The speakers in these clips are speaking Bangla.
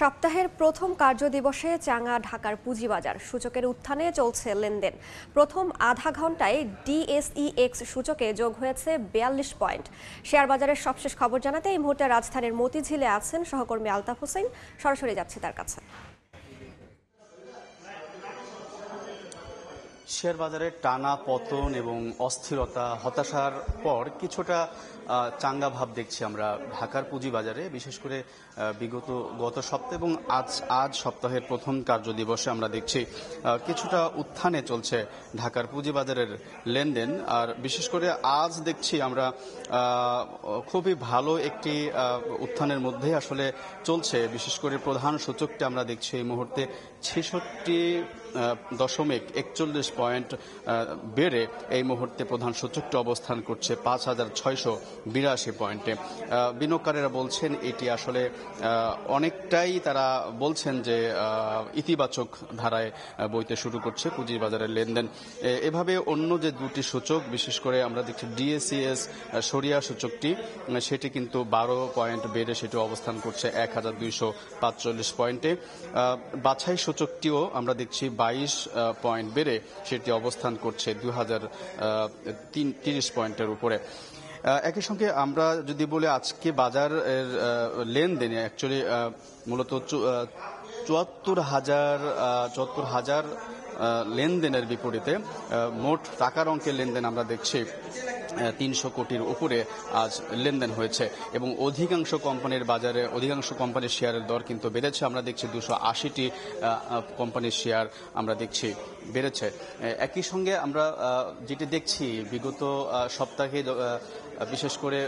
সপ্তাহের প্রথম কার্যদিবসে চাঙা ঢাকার পুঁজিবাজার সূচকের উত্থানে চলছে লেনদেন। প্রথম আধা ঘন্টায় ডিএসইএক্স সূচকে যোগ হয়েছে ৪২ পয়েন্ট। শেয়ার বাজারের সবশেষ খবর জানাতে এই মুহূর্তে রাজধানীর মতিঝিলে আছেন সহকর্মী আলতাফ হোসেন। সরাসরি যাচ্ছি তার কাছে। শেয়ার বাজারে টানা পতন এবং অস্থিরতা, হতাশার পর কিছুটা চাঙ্গা ভাব দেখছি আমরা ঢাকার পুঁজিবাজারে, বিশেষ করে গত সপ্তাহ এবং আজ সপ্তাহের প্রথম কার্যদিবসে আমরা দেখছি কিছুটা উত্থানে চলছে ঢাকার পুঁজিবাজারের লেনদেন। আর বিশেষ করে আজ দেখছি আমরা খুবই ভালো একটি উত্থানের মধ্যে আসলে চলছে। বিশেষ করে প্রধান সূচকটি আমরা দেখছি এই মুহূর্তে ৬৬.৪১ পয়েন্ট বেড়ে এই মুহূর্তে প্রধান সূচকটি অবস্থান করছে ৫,৬৮২ পয়েন্টে। বিনিয়োগকারীরা বলছেন এটি আসলে অনেকটাই, তারা বলছেন যে ইতিবাচক ধারায় বইতে শুরু করছে পুঁজিবাজারের লেনদেন। এভাবে অন্য যে দুটি সূচক, বিশেষ করে আমরা দেখছি ডিএসইএস সরিয়া সূচকটি, সেটি কিন্তু ১২ পয়েন্ট বেড়ে সেটি অবস্থান করছে ১,২৪৫ পয়েন্টে। বাছাই সূচকটিও আমরা দেখছি ২২ পয়েন্ট বেড়ে সেটি অবস্থান করছে ২,০৩০ পয়েন্টের উপরে। একই সঙ্গে আমরা যদি বলি আজকে বাজার লেনদেনে অ্যাকচুয়ালি মূলত ৭৪,০০০ লেনদেনের বিপরীতে মোট টাকার অঙ্কের লেনদেন আমরা দেখছি ৩০০ কোটির উপরে আজ লেনদেন হয়েছে এবং অধিকাংশ কোম্পানির বাজারে অধিকাংশ কোম্পানির শেয়ারের দর কিন্তু বেড়েছে। আমরা দেখছি ২৮০টি কোম্পানির শেয়ার আমরা দেখছি বেড়েছে। একই সঙ্গে আমরা যেটি দেখছি বিগত সপ্তাহে বিশেষ করে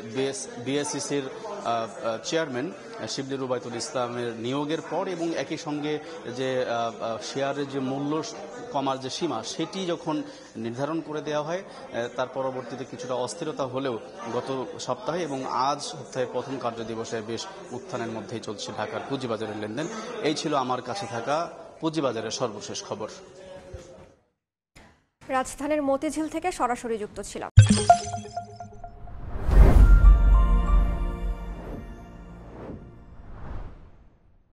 বিএসইসির চেয়ারম্যান শিবলি রুবাইতুল ইসলামের নিয়োগের পর এবং একই সঙ্গে যে শেয়ারের যে মূল্য কমার যে সীমা সেটি যখন নির্ধারণ করে দেওয়া হয়, তার পরবর্তীতে কিছুটা অস্থিরতা হলেও গত সপ্তাহে এবং আজ সপ্তাহের প্রথম কার্যদিবসে বেশ উত্থানের মধ্যেই চলছে ঢাকার পুঁজিবাজারের লেনদেন। এই ছিল আমার কাছে থাকা পুঁজিবাজারের সর্বশেষ খবর। রাজধানীর মতিঝিল থেকে সরাসরি যুক্ত ছিলাম।